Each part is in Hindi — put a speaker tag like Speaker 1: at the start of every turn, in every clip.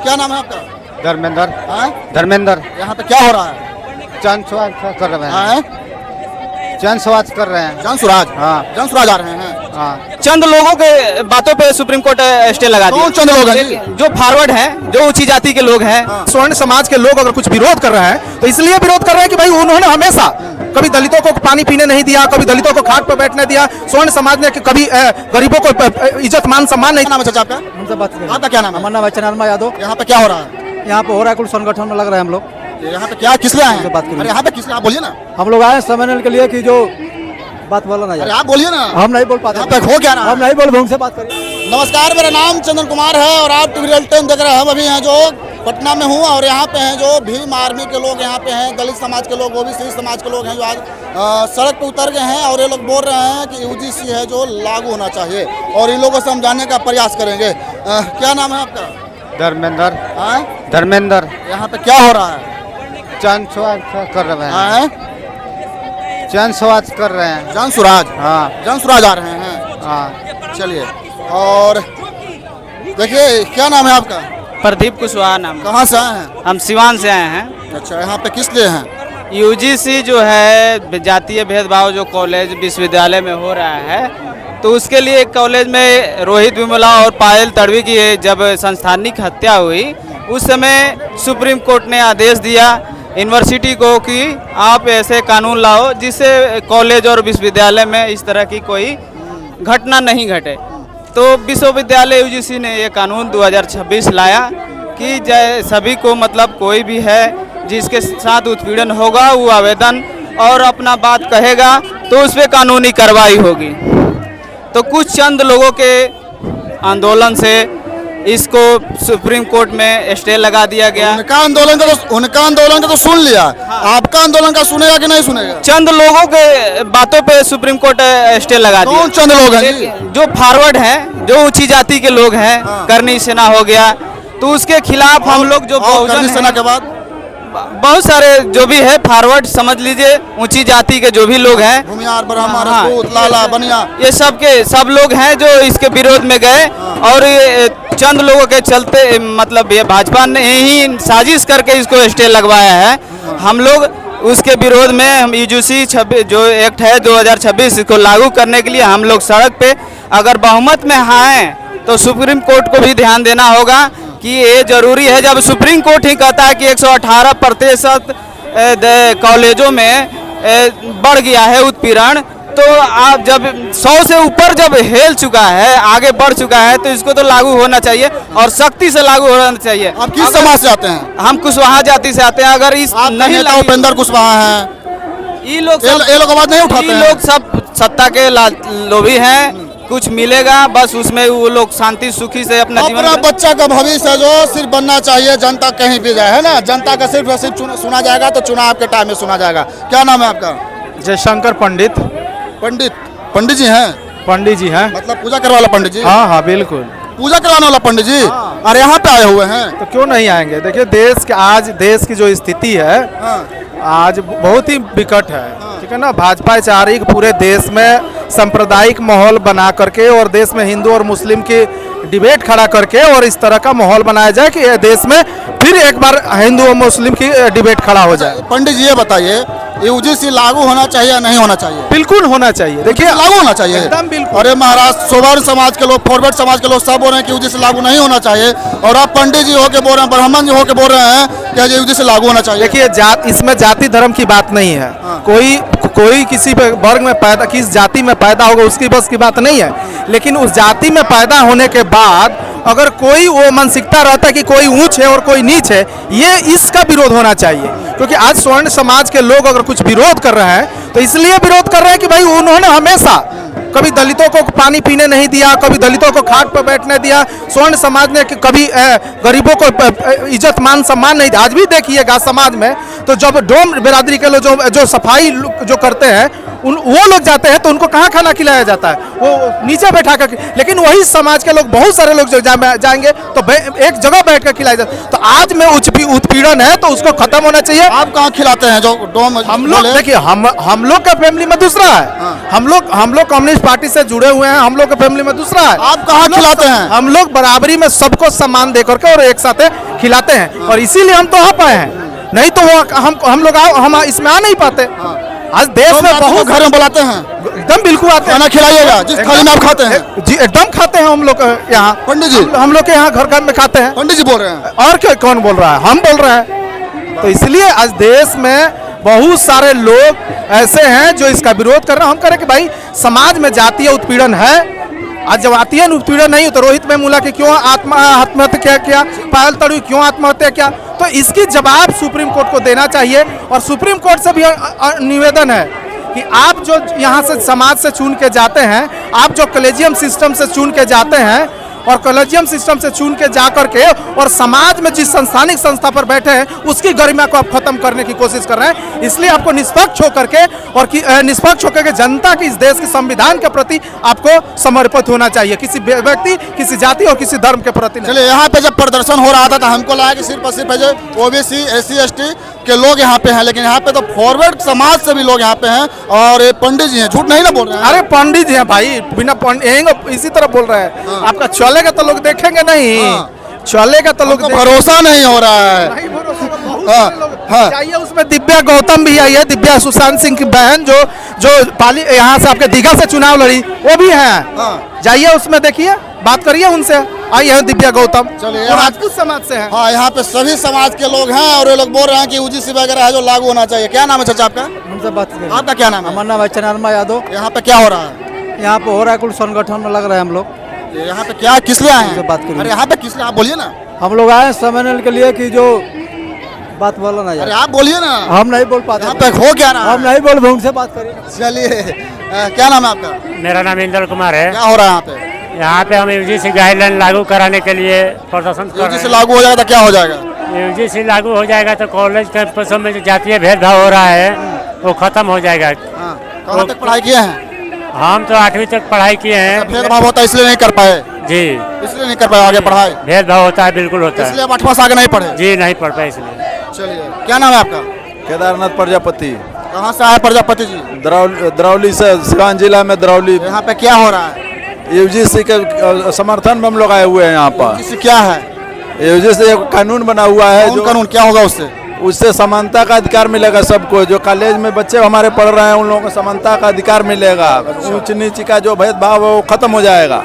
Speaker 1: क्या नाम है आपका?
Speaker 2: धर्मेंद्र।
Speaker 1: हाँ?
Speaker 2: धर्मेंद्र।
Speaker 1: यहाँ पे क्या हो रहा है?
Speaker 2: जन स्वाद कर रहे हैं।
Speaker 1: हाँ?
Speaker 2: जन स्वाद कर रहे हैं।
Speaker 1: जन सुराज।
Speaker 2: हाँ।
Speaker 1: जन सुराज आ रहे हैं।
Speaker 2: हाँ।
Speaker 3: चंद लोगों के बातों पे सुप्रीम कोर्ट स्टे लगा दिया।
Speaker 1: कौन चंद लोग हैं जी?
Speaker 3: जो फॉरवर्ड हैं, जो ऊंची जाति के लोग हैं,
Speaker 4: स्वर्ण समाज के लोग अगर कुछ विरोध कर रहे हैं तो इसलिए विरोध कर रहे हैं कि भाई उन्होंने हमेशा कभी दलितों को पानी पीने नहीं दिया, कभी दलितों को खाट पर बैठने दिया। स्वर्ण समाज ने कभी गरीबों को इज्जत मान सम्मान नहीं।
Speaker 1: क्या नाम है चाचा आपका?
Speaker 4: हमसे बात करें।
Speaker 1: आपका क्या नाम है?
Speaker 4: हमारा नाम है चनरमा यादव।
Speaker 1: यहाँ पे क्या हो रहा है?
Speaker 4: यहाँ पे हो रहा है कुछ संगठन में लग रहा है हम लोग।
Speaker 1: यहाँ पे क्या किस लिए आए
Speaker 4: हमसे
Speaker 1: हैं?
Speaker 4: बात करिए।
Speaker 1: अरे यहाँ पे किस लिए? आप बोलिए ना।
Speaker 4: हम लोग आए सम्मेलन के लिए कि जो बात बोला ना
Speaker 1: अरे
Speaker 4: यार,
Speaker 1: आप बोलिए ना।
Speaker 4: हम नहीं बोल पाते।
Speaker 1: यहाँ पे हो क्या रहा है?
Speaker 4: हम नहीं बोल, हमसे बात करिए।
Speaker 1: नमस्कार, मेरा नाम चंदन कुमार है और आप टीवी रियल टाइम देख रहे हैं। हम अभी हैं जो पटना में हूँ और यहाँ पे हैं जो भीम आर्मी के लोग यहाँ पे हैं, दलित समाज के लोग, ओबीसी समाज के लोग हैं जो आज सड़क पे उतर गए हैं और ये लोग बोल रहे हैं कि यूजीसी है जो लागू होना चाहिए और इन लोगों से हम जानने का प्रयास करेंगे। क्या नाम है आपका?
Speaker 2: धर्मेंद्र।
Speaker 1: हाँ?
Speaker 2: धर्मेंद्र।
Speaker 1: यहाँ पे क्या हो रहा है?
Speaker 2: जन स्वाद कर रहे हैं।
Speaker 1: हाँ?
Speaker 2: जन स्वाद कर रहे हैं।
Speaker 1: जन सुराज।
Speaker 2: हाँ।
Speaker 1: जन सुराज आ रहे हैं।
Speaker 2: हाँ।
Speaker 1: चलिए, और देखिए क्या नाम है आपका?
Speaker 3: प्रदीप कुशवाहा नाम।
Speaker 1: कहाँ से आए हैं?
Speaker 3: हम सिवान से आए हैं।
Speaker 1: अच्छा, यहाँ पे किस लिए हैं?
Speaker 3: यूजीसी जो है जातीय भेदभाव जो कॉलेज विश्वविद्यालय में हो रहा है, तो उसके लिए कॉलेज में रोहित विमला और पायल तड़वी की जब संस्थानिक हत्या हुई उस समय सुप्रीम कोर्ट ने आदेश दिया यूनिवर्सिटी को कि आप ऐसे कानून लाओ जिससे कॉलेज और विश्वविद्यालय में इस तरह की कोई घटना नहीं घटे। तो विश्वविद्यालय यूजीसी ने ये कानून 2026 लाया कि सभी को मतलब कोई भी है जिसके साथ उत्पीड़न होगा वो आवेदन और अपना बात कहेगा तो उस पर कानूनी कार्रवाई होगी। तो कुछ चंद लोगों के आंदोलन से इसको सुप्रीम कोर्ट में स्टे लगा दिया गया।
Speaker 1: उनका आंदोलन का तो सुन लिया। हाँ। आपका आंदोलन का सुनेगा कि नहीं सुनेगा?
Speaker 3: चंद लोगों के बातों पे सुप्रीम कोर्ट स्टे लगा दिया।
Speaker 1: कौन चंद लोग हैं जी?
Speaker 3: जो फॉरवर्ड हैं, जो ऊंची जाति के लोग हैं। हाँ। करनी सेना हो गया, तो उसके खिलाफ हम लोग जो
Speaker 1: करनी सेना के बाद
Speaker 3: बहुत सारे जो भी है फॉरवर्ड समझ लीजिए, ऊंची जाति के जो भी लोग हैं,
Speaker 1: भूमियार, ब्राह्मण,
Speaker 3: हाँ,
Speaker 1: राजपूत, लाला, बनिया,
Speaker 3: ये सब लोग हैं जो इसके विरोध में गए। और ये चंद लोगों के चलते मतलब ये भाजपा ने ही साजिश करके इसको स्टे लगवाया है। हम लोग उसके विरोध में हम यूजीसी जो एक्ट है 2026 इसको लागू करने के लिए हम लोग सड़क पे अगर बहुमत में हैं तो सुप्रीम कोर्ट को भी ध्यान देना होगा कि ये जरूरी है। जब सुप्रीम कोर्ट ही कहता है कि 118% कॉलेजों में बढ़ गया है उत्पीड़न, तो आप जब 100 से ऊपर जब हिल चुका है, आगे बढ़ चुका है, तो इसको तो लागू होना चाहिए और सख्ती से लागू होना चाहिए।
Speaker 1: आप किस समाज से आते हैं?
Speaker 3: हम कुशवाहा जाति से आते हैं। अगर इस नहीं
Speaker 1: उपेंद्र कुशवाहा हैं,
Speaker 3: ये लोग
Speaker 1: आवाज नहीं उठाते हैं।
Speaker 3: लोग सब सत्ता के लोभी हैं, कुछ मिलेगा बस उसमें वो लोग शांति सुखी से अपना जीवन।
Speaker 1: अपना बच्चा का भविष्य जो सिर्फ बनना चाहिए, जनता कहीं भी जाए, है ना, जनता का सिर्फ सुना जाएगा तो चुनाव के टाइम में सुना जाएगा। क्या नाम है आपका?
Speaker 4: जयशंकर पंडित।
Speaker 1: पंडित जी हैं?
Speaker 4: पंडित जी हैं,
Speaker 1: मतलब पूजा करने वाला पंडित जी?
Speaker 4: हाँ हाँ बिल्कुल
Speaker 1: पूजा करवाने वाला पंडित जी।
Speaker 4: हाँ।
Speaker 1: अरे यहाँ पे आए हुए हैं
Speaker 4: तो क्यों नहीं आएंगे? देखिए आज देश की जो स्थिति है।
Speaker 1: हाँ।
Speaker 4: आज बहुत ही विकट है। ठीक है ना, भाजपा चाह रही कि पूरे देश में सांप्रदायिक माहौल बना करके और देश में हिंदू और मुस्लिम की डिबेट खड़ा करके और इस तरह का माहौल बनाया जाए कि देश में फिर एक बार हिंदू और मुस्लिम की डिबेट खड़ा हो जाए।
Speaker 1: पंडित जी ये बताइए, यूजीसी लागू होना चाहिए या नहीं होना चाहिए?
Speaker 4: बिल्कुल होना चाहिए। देखिए
Speaker 1: लागू होना चाहिए
Speaker 4: एकदम बिल्कुल।
Speaker 1: अरे महाराज, सोवर समाज के लोग, फॉरवर्ड समाज के लोग सब बोल रहे हैं कि यूजीसी लागू नहीं होना चाहिए और आप पंडित जी होके बोल रहे हैं, ब्राह्मण जी होके बोल रहे हैं कि यूजीसी लागू होना चाहिए।
Speaker 4: देखिए इसमें जाति धर्म की बात नहीं है।
Speaker 1: हाँ।
Speaker 4: कोई किसी वर्ग में पैदा, किस जाति में पैदा होगा उसकी बस की बात नहीं है, लेकिन उस जाति में पैदा होने के बाद अगर कोई वो मानसिकता रहता है कि कोई ऊंच है और कोई नीच है, ये इसका विरोध होना चाहिए। क्योंकि आज स्वर्ण समाज के लोग अगर कुछ विरोध कर रहे हैं तो इसलिए विरोध कर रहे हैं कि भाई उन्होंने हमेशा कभी दलितों को पानी पीने नहीं दिया, कभी दलितों को खाट पर बैठने दिया। स्वर्ण समाज ने कभी गरीबों को इज्जत मान सम्मान नहीं दिया। आज भी देखिएगा समाज में तो जब डोम बिरादरी के लोग जो सफाई जो करते हैं वो लोग जाते हैं तो उनको कहाँ खाना खिलाया जाता है, वो नीचे बैठा कर, लेकिन वही समाज के लोग, बहुत सारे लोग जो जाएंगे तो एक जगह बैठ कर खिलाया जाता है। तो आज में उत्पीड़न है तो उसको खत्म होना चाहिए।
Speaker 1: आप कहाँ खिलाते हैं जो डोम?
Speaker 4: हम लोग देखिए, हम लोग का फैमिली में दूसरा है, हम लोग कम्युनिस्ट पार्टी से जुड़े हुए हैं, हम लोग का फैमिली में दूसरा है।
Speaker 1: आप कहाँ खिलाते हैं?
Speaker 4: हम लोग बराबरी में सबको सम्मान दे करके और एक साथ खिलाते हैं, और इसीलिए हम तो यहाँ पाए हैं, नहीं तो वो हम इसमें आ नहीं पाते। आज देश में बहुत
Speaker 1: घर में बुलाते हैं,
Speaker 4: एकदम बिल्कुल आते हैं,
Speaker 1: खाना खिलाइएगा जिस थाली में आप खाते हैं।
Speaker 4: जी एकदम खाते हैं हम लोग यहाँ।
Speaker 1: पंडित जी,
Speaker 4: हम लोग के यहाँ घर में खाते हैं।
Speaker 1: पंडित जी बोल रहे हैं।
Speaker 4: और क्या, कौन बोल रहा है? हम बोल रहे हैं। तो इसलिए आज देश में बहुत सारे लोग ऐसे हैं जो इसका विरोध कर रहे हैं। हम कह रहे हैं कि भाई समाज में जातीय उत्पीड़न है। आज जब जातीय उत्पीड़न नहीं हो तो रोहित वेमुला के क्यों आत्महत्या किया, पायल तड़वी क्यों आत्महत्या किया, तो इसकी जवाब सुप्रीम कोर्ट को देना चाहिए। और सुप्रीम कोर्ट से भी निवेदन है कि आप जो यहाँ से समाज से चुन के जाते हैं, आप जो कॉलेजियम सिस्टम से चुन के जाते हैं और कॉलेजियम सिस्टम से चुन के जा करके और समाज में जिस संस्थानिक संस्था पर बैठे हैं उसकी गरिमा को आप खत्म करने की कोशिश कर रहे हैं। इसलिए आपको निष्पक्ष होकर के और निष्पक्ष होकर के जनता की, इस देश के संविधान के प्रति आपको समर्पित होना चाहिए, किसी व्यक्ति, किसी जाति और किसी धर्म के प्रति नहीं।
Speaker 1: चलिए, यहाँ पे जब प्रदर्शन हो रहा था तो हमको लगा कि सिर्फ और सिर्फ जो ओबीसी SC ST के लोग यहाँ पे हैं, लेकिन यहाँ पे तो फॉरवर्ड समाज से भी लोग यहाँ पे हैं और ये पंडित जी हैं। झूठ नहीं ना बोल रहे हैं?
Speaker 4: अरे पंडित जी हैं भाई, बिना पंडित इसी तरह बोल रहे हैं। आपका चलेगा तो लोग देखेंगे नहीं, चलेगा तो लोग
Speaker 1: भरोसा नहीं हो रहा है।
Speaker 4: नहीं भरोसा, बहुत
Speaker 1: हाँ,
Speaker 4: सारे लोग
Speaker 1: हाँ।
Speaker 4: जाइए, उसमें दिव्या गौतम भी आई है, दिव्या सुशांत सिंह की बहन जो पाली यहाँ से आपके दीघा से चुनाव लड़ी, वो भी हैं। जाइए उसमें देखिए, बात करिए उनसे। आई है दिव्या गौतम,
Speaker 1: चलिए,
Speaker 4: और राजपूत समाज से है।
Speaker 1: हाँ, यहाँ पे सभी समाज के लोग हैं और ये लोग बोल रहे हैं कि UGC वगैरह है जो लागू होना चाहिए। क्या नाम है चाचा आपका?
Speaker 5: हमसे बात करें।
Speaker 1: आपका क्या नाम है?
Speaker 5: हमारा नाम है चनरमा यादव।
Speaker 1: यहाँ पे क्या हो रहा है?
Speaker 5: यहाँ पे हो रहा है कुल संगठन में लग रहे हैं हम लोग।
Speaker 1: यहाँ पे क्या, किस लिए आए
Speaker 5: उनसे
Speaker 1: हैं?
Speaker 5: बात करिए।
Speaker 1: अरे यहाँ पे किस लिए, आप बोलिए ना।
Speaker 5: हम लोग आए समझने के लिए कि जो बात बोला ना
Speaker 1: अरे
Speaker 5: यार,
Speaker 1: आप बोलिए ना।
Speaker 5: हम नहीं बोल पाते।
Speaker 1: यहाँ पे हो क्या रहा
Speaker 5: हम
Speaker 1: है?
Speaker 5: नहीं बोल, उनसे बात करिए।
Speaker 1: चलिए, क्या नाम है आपका?
Speaker 6: मेरा नाम इंद्र कुमार है।
Speaker 1: क्या हो रहा है यहाँ पे?
Speaker 6: यहाँ पे हम UGC गाइडलाइन लागू कराने के लिए प्रदर्शन कर
Speaker 1: UGC
Speaker 6: रहे
Speaker 1: लागू हो जाएगा तो क्या हो जाएगा?
Speaker 6: हैं। UGC लागू हो जाएगा तो कॉलेज कैंपसों में जो जातीय भेदभाव हो रहा है वो खत्म हो जाएगा।
Speaker 1: हाँ, कहाँ तक पढ़ाई किए हैं?
Speaker 6: हम तो 8वीं तक पढ़ाई किए हैं।
Speaker 1: भेदभाव होता है इसलिए नहीं कर पाए?
Speaker 6: जी,
Speaker 1: इसलिए नहीं कर पाए आगे पढ़ाई?
Speaker 6: भेदभाव होता है, बिल्कुल होता है।
Speaker 1: इसलिए आप 8वां से आगे नहीं पढ़े?
Speaker 6: जी, नहीं पढ़ पाए इसलिए।
Speaker 1: चलिए, क्या नाम है आपका?
Speaker 2: केदारनाथ प्रजापति,
Speaker 1: कहाँ से आए प्रजापति जी?
Speaker 2: दरौली से, सिवान जिला में दरौली।
Speaker 1: यहाँ पे क्या हो रहा है?
Speaker 2: UGC के समर्थन में हम लोग आए हुए हैं यहाँ पर।
Speaker 1: UGC क्या है?
Speaker 2: UGC एक कानून बना हुआ है,
Speaker 1: कौन
Speaker 2: जो
Speaker 1: कानून, क्या होगा उससे?
Speaker 2: उससे समानता का अधिकार मिलेगा सबको। जो कॉलेज में बच्चे हमारे पढ़ रहे हैं उन लोगों को समानता का अधिकार मिलेगा। ऊंच नीच का जो भेदभाव है वो खत्म हो जाएगा।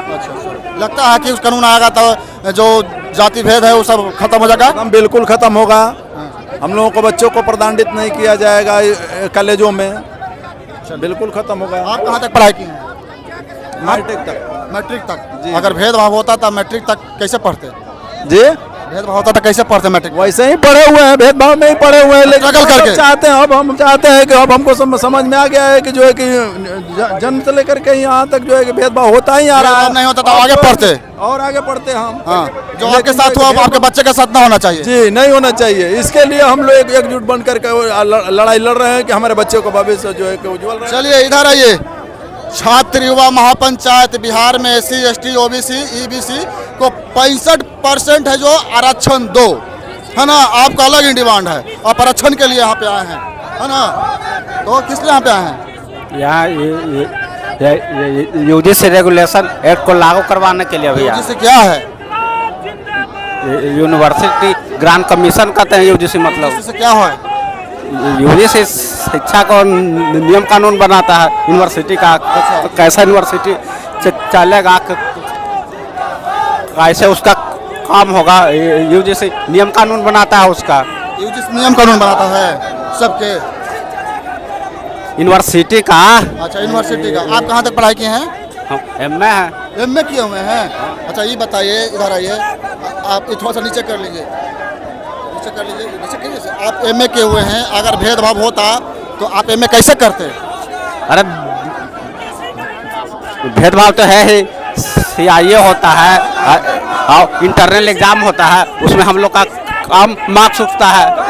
Speaker 1: लगता है कि उस कानून आएगा तो जो जाति भेद है वो सब खत्म हो जाएगा?
Speaker 2: हम बिल्कुल खत्म होगा। हम लोगों को, बच्चों को प्रताड़ित नहीं किया जाएगा कॉलेजों में, बिल्कुल खत्म होगा।
Speaker 1: आप कहाँ तक पढ़ाई की हैं?
Speaker 2: मैट्रिक तक।
Speaker 1: मैट्रिक तक?
Speaker 2: जी।
Speaker 1: अगर भेदभाव होता था मैट्रिक तक कैसे पढ़ते?
Speaker 2: जी,
Speaker 1: भेदभाव होता था कैसे पढ़ते मैट्रिक?
Speaker 2: वैसे ही पढ़े हुए हैं, भेदभाव में ही पढ़े हुए हैं, लेकिन
Speaker 1: स्ट्रगल करके।
Speaker 2: हम चाहते हैं कि अब हमको समझ में आ गया है कि जो है कि जन्म से लेकर के यहाँ तक जो है कि भेदभाव होता ही आ रहा है।
Speaker 1: भेदभाव नहीं होता तो आगे पढ़ते?
Speaker 2: और आगे पढ़ते हम।
Speaker 1: हाँ, जो आपके साथ हुआ वो आपके बच्चे के साथ ना होना चाहिए।
Speaker 2: जी, नहीं होना चाहिए। इसके लिए हम लोग एकजुट बन करके लड़ाई लड़ रहे हैं कि हमारे बच्चों को भविष्य जो है कि उज्जवल रहे।
Speaker 1: चलिए, इधर आइए। छात्र युवा महापंचायत बिहार में SC ST OBC EBC को 65% है जो आरक्षण दो, है ना? आपका अलग ही डिमांड है, आप आरक्षण के लिए यहाँ पे आए हैं, है ना? तो किस लिए यहाँ पे आए हैं?
Speaker 3: यहाँ UGC रेगुलेशन एक्ट को लागू करवाने के लिए भैया।
Speaker 1: UGC क्या है?
Speaker 3: यूनिवर्सिटी ग्रांट कमीशन कहते हैं UGC, मतलब
Speaker 1: UGC क्या है?
Speaker 3: UGC शिक्षा को नियम कानून बनाता है यूनिवर्सिटी का। कैसा यूनिवर्सिटी चलेगा, कैसे उसका काम होगा, UGC नियम कानून बनाता है उसका।
Speaker 1: UGC नियम कानून बनाता है सबके?
Speaker 3: यूनिवर्सिटी का।
Speaker 1: अच्छा, यूनिवर्सिटी का। आप कहाँ तक पढ़ाई किए हैं?
Speaker 3: हम MA है।
Speaker 1: MA किए हुए हैं? अच्छा, ये बताइए, इधर आइए, आप थोड़ा सा नीचे कर लीजिए, नीचे कर लीजिए, नीचे करिए से। आप MA किए हुए हैं, अगर भेदभाव होता तो आप MA कैसे करते?
Speaker 3: अरे भेदभाव तो है ही, CIA होता है और इंटरनल एग्जाम होता है, उसमें हम लोग का कम मार्क्स उठता है।